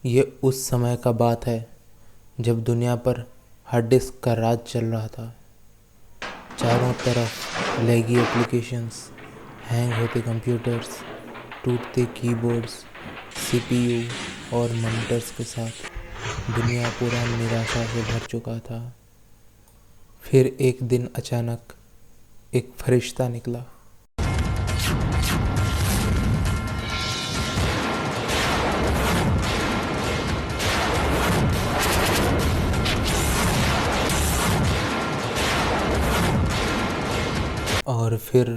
ये उस समय का बात है जब दुनिया पर हार्ड डिस्क का राज चल रहा था। चारों तरफ लैगी एप्लीकेशंस, हैंग होते कंप्यूटर्स, टूटते कीबोर्ड्स, सीपीयू और मॉनिटर्स के साथ दुनिया पूरा निराशा से भर चुका था। फिर एक दिन अचानक एक फरिश्ता निकला। और फिर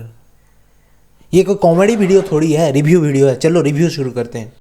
ये कोई कॉमेडी वीडियो थोड़ी है, रिव्यू वीडियो है। चलो रिव्यू शुरू करते हैं।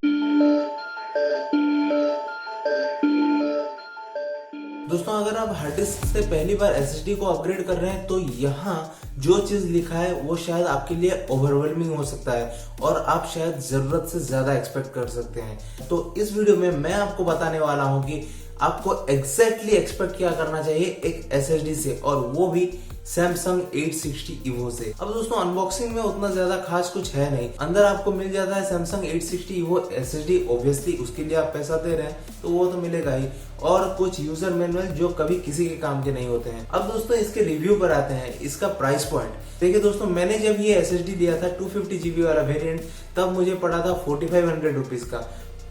दोस्तों, अगर आप हार्ड डिस्क से पहली बार एसएसडी को अपग्रेड कर रहे हैं तो यहाँ जो चीज लिखा है वो शायद आपके लिए ओवरवेलमिंग हो सकता है और आप शायद जरूरत से ज्यादा एक्सपेक्ट कर सकते हैं। तो इस वीडियो में मैं आपको बताने वाला हूँ कि आपको एग्जैक्टली एक्सपेक्ट क्या करना चाहिए एक एसएसडी से, और वो भी Samsung 860 EVO से। अब दोस्तों, अनबॉक्सिंग में उतना ज्यादा खास कुछ है नहीं। अंदर आपको मिल जाता है Samsung 860 EVO SSD। ऑब्वियसली उसके लिए आप पैसा दे रहे हैं तो वो तो मिलेगा ही, और कुछ यूजर मैनुअल जो कभी किसी के काम के नहीं होते हैं। अब दोस्तों, इसके रिव्यू पर आते हैं। इसका प्राइस पॉइंट देखिए दोस्तों, मैंने जब ये SSD लिया था 250 GB वाला वेरिएंट, तब मुझे पड़ा था 4500 रुपीज का।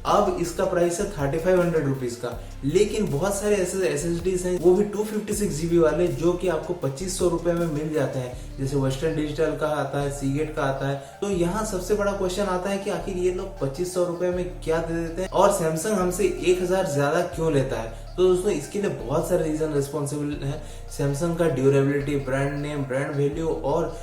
अब इसका प्राइस है 3500 रुपीज का। लेकिन बहुत सारे ऐसे SSDs हैं, वो भी 256 GB वाले, जो कि आपको 2500 रुपए में मिल जाते हैं। जैसे वेस्टर्न डिजिटल का आता है, सीगेट का आता है। तो यहाँ सबसे बड़ा क्वेश्चन आता है कि आखिर ये लोग 2500 रुपए में क्या दे देते हैं और सैमसंग हमसे 1000 ज्यादा क्यों लेता है। तो दोस्तों, इसके लिए बहुत सारे रीजन रिस्पॉन्सिबल है। सैमसंग का durability, brand name, brand value और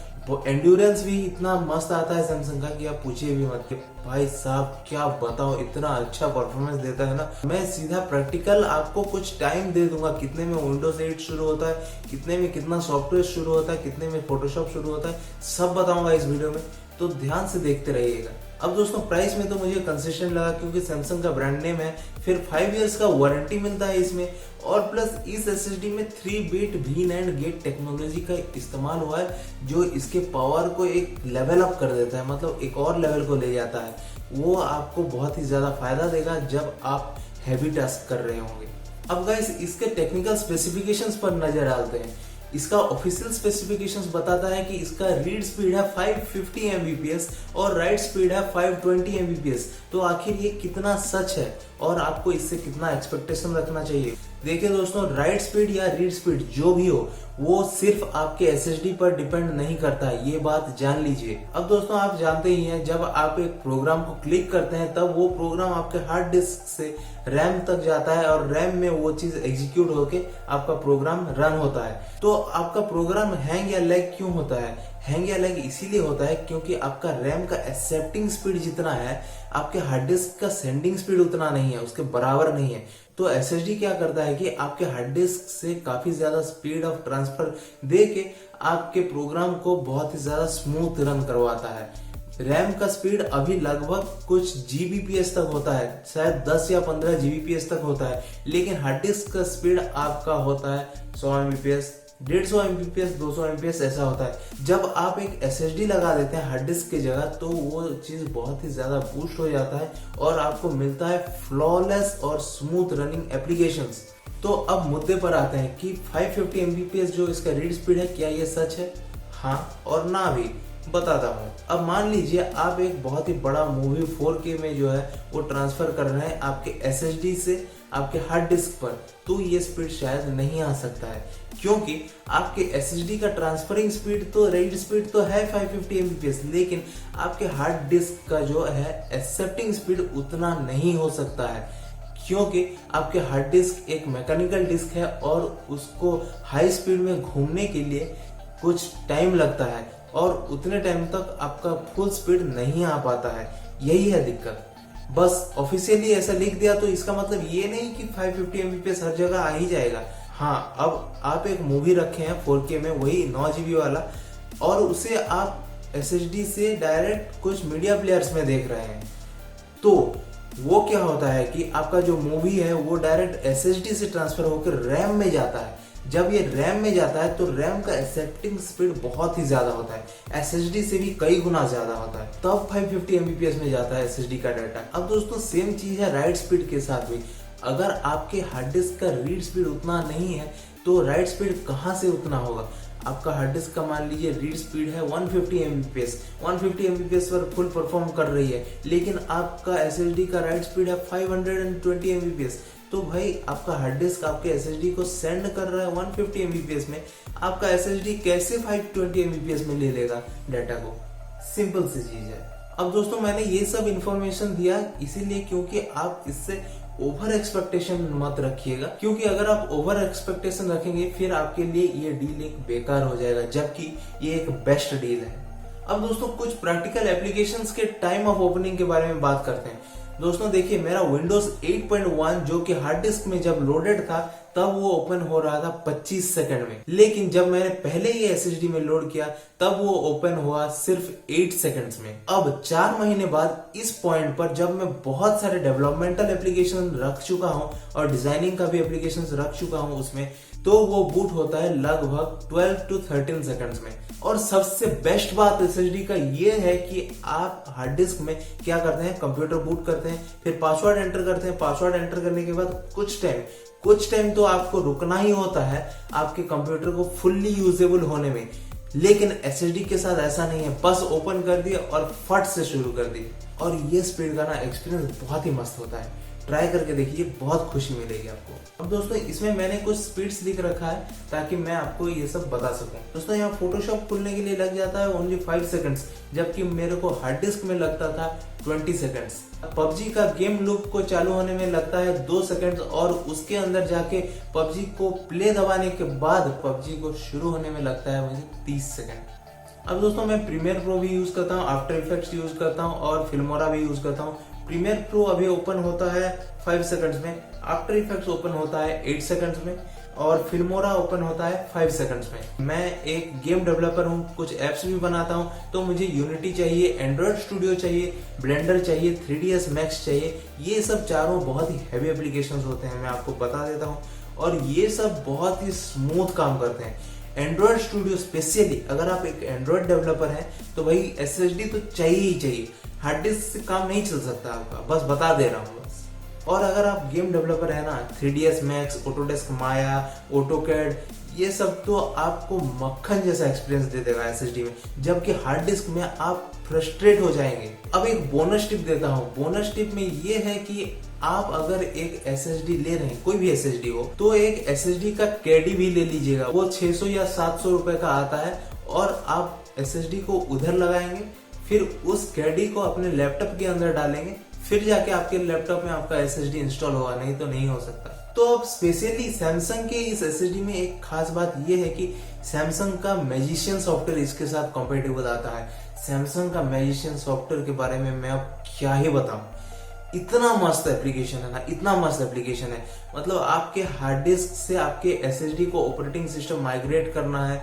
एंड्योरेंस भी इतना मस्त आता है सैमसंग का कि आप पूछिए भी मत। भाई साहब क्या बताओ, इतना अच्छा परफॉर्मेंस देता है ना। मैं सीधा प्रैक्टिकल आपको कुछ टाइम दे दूंगा, कितने में विंडोज 8 शुरू होता है, कितने में कितना सॉफ्टवेयर शुरू होता है, कितने में फोटोशॉप शुरू होता है, सब बताऊंगा इस वीडियो में। तो ध्यान से देखते रहिएगा। अब दोस्तों, प्राइस में तो मुझे कंसेशन लगा क्योंकि सैमसंग का ब्रांड नेम है। फिर 5 इयर्स का वारंटी मिलता है इसमें, और प्लस इस एसएसडी में 3-बिट वीन एंड गेट टेक्नोलॉजी का इस्तेमाल हुआ है, जो इसके पावर को एक लेवल अप कर देता है, मतलब एक और लेवल को ले जाता है। वो आपको बहुत ही ज्यादा फायदा देगा जब आप हैवी टास्क कर रहे होंगे। अब गाइस, इसके टेक्निकल स्पेसिफिकेशंस पर नजर डालते हैं। इसका ऑफिशियल स्पेसिफिकेशंस बताता है कि इसका रीड स्पीड है 550 Mbps और राइट स्पीड है 520 Mbps। तो आखिर ये कितना सच है और आपको इससे कितना एक्सपेक्टेशन रखना चाहिए। देखिए दोस्तों, राइट स्पीड या रीड स्पीड जो भी हो, वो सिर्फ आपके एसएसडी पर डिपेंड नहीं करता, ये बात जान लीजिए। अब दोस्तों, आप जानते ही हैं, जब आप एक प्रोग्राम को क्लिक करते हैं तब वो प्रोग्राम आपके हार्ड डिस्क से रैम तक जाता है और रैम में वो चीज एग्जीक्यूट होके आपका प्रोग्राम रन होता है। तो आपका प्रोग्राम हैंग या लैग क्यों होता है? हैंग या लैग इसीलिए होता है क्योंकि आपका रैम का एक्सेप्टिंग स्पीड जितना है, आपके हार्ड डिस्क का सेंडिंग स्पीड उतना नहीं है, उसके बराबर नहीं है। तो एसएसडी क्या करता है कि आपके हार्ड डिस्क से काफी ज्यादा स्पीड ऑफ ट्रांसफर दे के आपके प्रोग्राम को बहुत ही ज्यादा स्मूथ रन करवाता है। रैम का स्पीड अभी लगभग कुछ जीबीपीएस तक होता है, शायद 10 या 15 जीबीपीएस तक होता है, लेकिन हार्ड डिस्क का स्पीड आपका होता है 100 एमबीपीएस, 150 एमबीपीएस, 200 एमबीपीएस, ऐसा होता है। जब आप एक एसएसडी लगा देते हैं हार्ड डिस्क की जगह, तो वो चीज बहुत ही ज्यादा बूस्ट हो जाता है और आपको मिलता है फ्लॉलेस और स्मूथ रनिंग एप्लीकेशंस। तो अब मुद्दे पर आते हैं कि 550 एमबीपीएस जो इसका रीड स्पीड है, क्या ये सच है? हाँ और ना भी, बताता हूँ। अब मान लीजिए आप एक बहुत ही बड़ा मूवी 4K में जो है वो ट्रांसफर कर रहे हैं आपके एसएसडी से आपके हार्ड डिस्क पर, तो ये स्पीड शायद नहीं आ सकता है, क्योंकि आपके एसएसडी का ट्रांसफरिंग स्पीड तो रीड स्पीड तो है 550 एमबीपीएस, लेकिन आपके हार्ड डिस्क का जो है एक्सेप्टिंग स्पीड उतना नहीं हो सकता है, क्योंकि आपके हार्ड डिस्क एक मैकेनिकल डिस्क है और उसको हाई स्पीड में घूमने के लिए कुछ टाइम लगता है और उतने टाइम तक आपका फुल स्पीड नहीं आ पाता है। यही है दिक्कत। बस ऑफिशियली ऐसा लिख दिया तो इसका मतलब ये नहीं कि 550 एमबीपीएस हर जगह आ ही जाएगा। हाँ, अब आप एक मूवी रखे हैं 4K में, वही 9 GB वाला, और उसे आप एसएसडी से डायरेक्ट कुछ मीडिया प्लेयर्स में देख रहे हैं, तो वो क्या होता है कि आपका जो मूवी है वो डायरेक्ट एसएसडी से ट्रांसफर होकर रैम में जाता है। जब ये रैम में जाता है तो रैम का एक्सेप्टिंग स्पीड बहुत ही ज्यादा होता है, एसएसडी से भी कई गुना ज्यादा होता है, तब 550 Mbps में जाता है एसएसडी का डाटा। अब दोस्तों सेम चीज है राइट स्पीड के साथ भी। अगर आपके हार्ड डिस्क का रीड स्पीड उतना नहीं है तो राइट स्पीड कहाँ से उतना होगा। आपका हार्ड डिस्क का मान लीजिए रीड स्पीड है 150 Mbps, 150 Mbps पर फुल परफॉर्म कर रही है, लेकिन आपका SSD का राइट स्पीड है 520 Mbps। तो भाई आपका हार्ड डिस्क आपके SSD को सेंड कर रहा है 150 Mbps में, आपका SSD कैसे 520 Mbps में ले लेगा डाटा को। सिंपल सी चीज है। अब दोस्तों मैंने ये सब इंफॉर्मेशन दिया इसीलिए क्योंकि आप इससे ओवर एक्सपेक्टेशन मत रखिएगा, क्योंकि अगर आप ओवर एक्सपेक्टेशन रखेंगे फिर आपके लिए ये डील एक बेकार हो जाएगा, जबकि ये एक बेस्ट डील है। अब दोस्तों कुछ प्रैक्टिकल एप्लीकेशंस के टाइम ऑफ ओपनिंग के बारे में बात करते हैं। दोस्तों देखिए मेरा विंडोज 8.1 जो कि हार्ड डिस्क में जब लोडेड था तब वो ओपन हो रहा था 25 सेकंड में, लेकिन जब मैंने पहले ये एसएसडी में लोड किया तब वो ओपन हुआ सिर्फ 8 सेकंड्स में। अब 4 महीने बाद इस पॉइंट पर जब मैं बहुत सारे डेवलपमेंटल एप्लीकेशन रख चुका हूं और डिजाइनिंग का भी एप्लीकेशन रख चुका हूं उसमें, तो वो बूट होता है लगभग 12 to 13 सेकंड्स में। और सबसे बेस्ट बात एसएसडी का ये है कि आप हार्ड डिस्क में क्या करते हैं, कंप्यूटर बूट करते हैं, फिर पासवर्ड एंटर करते हैं, पासवर्ड एंटर करने के बाद कुछ टाइम तो आपको रुकना ही होता है आपके कंप्यूटर को फुल्ली यूजेबल होने में, लेकिन एसएसडी के साथ ऐसा नहीं है, बस ओपन कर दिया और फट से शुरू कर दी। और ये स्पीड का ना एक्सपीरियंस बहुत ही मस्त होता है, ट्राई करके देखिए, बहुत खुशी मिलेगी आपको। अब दोस्तों इसमें मैंने कुछ स्पीड्स लिख रखा है ताकि मैं आपको ये सब बता सकूं। दोस्तों यहाँ फोटोशॉप खुलने के लिए लग जाता है ओनली 5 सेकंड्स, जबकि मेरे को हार्ड डिस्क में लगता था 20 सेकंड्स। पबजी का गेम लूप को चालू होने में लगता है 2 सेकंड्स, और उसके अंदर जाके पबजी को प्ले दबाने के बाद पबजी को शुरू होने में लगता है मुझे 30 सेकंड। अब दोस्तों मैं प्रीमियर प्रो भी यूज करता हूँ, आफ्टर इफेक्ट्स यूज करता हूँ और फिल्मोरा भी यूज करता हूँ। प्रीमियर प्रो अभी ओपन होता है 5 सेकंड्स में, आफ्टर इफेक्ट्स ओपन होता है 8 सेकंड्स में और फिल्मोरा ओपन होता है 5 सेकंड्स में। मैं एक गेम डेवलपर हूँ, कुछ एप्स भी बनाता हूँ, तो मुझे यूनिटी चाहिए, एंड्रॉइड स्टूडियो चाहिए, ब्लेंडर चाहिए, 3ds मैक्स चाहिए। ये सब चारों बहुत ही हैवी एप्लीकेशंस होते हैं, मैं आपको बता देता हूँ, और ये सब बहुत ही स्मूथ काम करते हैं। एंड्रॉइड स्टूडियो स्पेशली अगर आप एक एंड्रॉइड डेवलपर हैं तो भाई एसएसडी तो चाहिए ही चाहिए, हार्ड डिस्क से काम नहीं चल सकता आपका, बस बता दे रहा हूँ बस। और अगर आप गेम डेवलपर है ना, 3ds मैक्स, ऑटोडेस्क माया, ऑटोकैड, ये सब तो आपको मक्खन जैसा एक्सपीरियंस दे देगा एसएसडी में, जबकि हार्ड डिस्क में आप फ्रस्ट्रेट हो जाएंगे। अब एक बोनस टिप देता हूँ। बोनस टिप में ये है कि आप अगर एक एसएसडी ले रहे हैं, कोई भी एसएसडी हो, तो एक एसएसडी का कैडी भी ले लीजिएगा। वो 600 या 700 रुपए का आता है, और आप एसएसडी को उधर लगाएंगे, फिर उस कैडी को अपने लैपटॉप के अंदर डालेंगे, फिर जाके आपके लैपटॉप में आपका एसएसडी इंस्टॉल होगा, नहीं तो नहीं हो सकता। तो अब स्पेशली सैमसंग के इस एसएसडी में एक खास बात यह है कि सैमसंग का मैजिशियन सॉफ्टवेयर इसके साथ कंपेटेबल आता है। सैमसंग का मैजिशियन सॉफ्टवेयर के बारे में मैं अब क्या ही बताऊं, इतना मस्त एप्लीकेशन है ना, इतना मस्त एप्लीकेशन है। मतलब आपके हार्ड डिस्क से आपके एसएसडी को ऑपरेटिंग सिस्टम माइग्रेट करना है,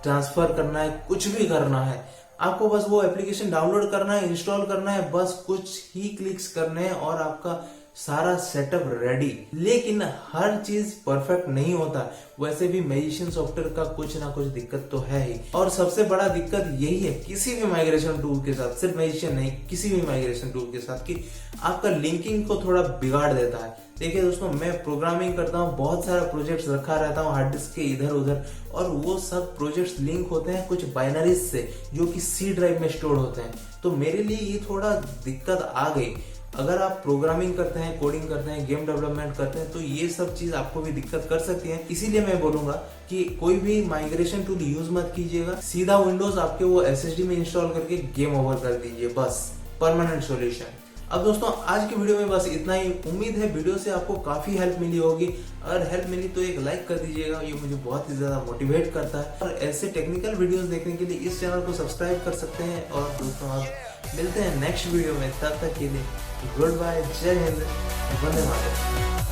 ट्रांसफर करना है, कुछ भी करना है, आपको बस वो एप्लीकेशन डाउनलोड करना है, इंस्टॉल करना है, बस कुछ ही क्लिक्स करने हैं और आपका सारा सेटअप रेडी। लेकिन हर चीज परफेक्ट नहीं होता, वैसे भी मैजिशियन सॉफ्टवेयर का कुछ ना कुछ दिक्कत तो है ही। और सबसे बड़ा दिक्कत यही है किसी भी माइग्रेशन टूल के साथ, सिर्फ मैजिशियन नहीं, किसी भी माइग्रेशन टूल के साथ, कि आपका लिंकिंग को थोड़ा बिगाड़ देता है। देखिए दोस्तों, मैं प्रोग्रामिंग करता हूँ, बहुत सारा प्रोजेक्ट्स रखा रहता हूँ हार्ड डिस्क के इधर उधर, और वो सब प्रोजेक्ट्स लिंक होते हैं कुछ बाइनरीज से जो कि सी ड्राइव में स्टोर होते हैं। तो मेरे लिए ये थोड़ा दिक्कत आ गई। अगर आप प्रोग्रामिंग करते हैं, कोडिंग करते हैं, गेम डेवलपमेंट करते हैं, तो ये सब चीज आपको भी दिक्कत कर सकती है। इसीलिए मैं बोलूंगा कि कोई भी माइग्रेशन टूल यूज मत कीजिएगा, सीधा विंडोज आपके वो एसएसडी में इंस्टॉल करके गेम ओवर कर दीजिए, बस परमानेंट सॉल्यूशन। अब दोस्तों आज की वीडियो में बस इतना ही। उम्मीद है वीडियो से आपको काफी हेल्प मिली होगी। अगर हेल्प मिली तो एक लाइक कर दीजिएगा, ये मुझे बहुत ही ज्यादा मोटिवेट करता है। और ऐसे टेक्निकल वीडियोस देखने के लिए इस चैनल को सब्सक्राइब कर सकते हैं। और दोस्तों आप मिलते हैं नेक्स्ट वीडियो में, तब तक के लिए गुड बाय, जय हिंद, वंदे मातरम।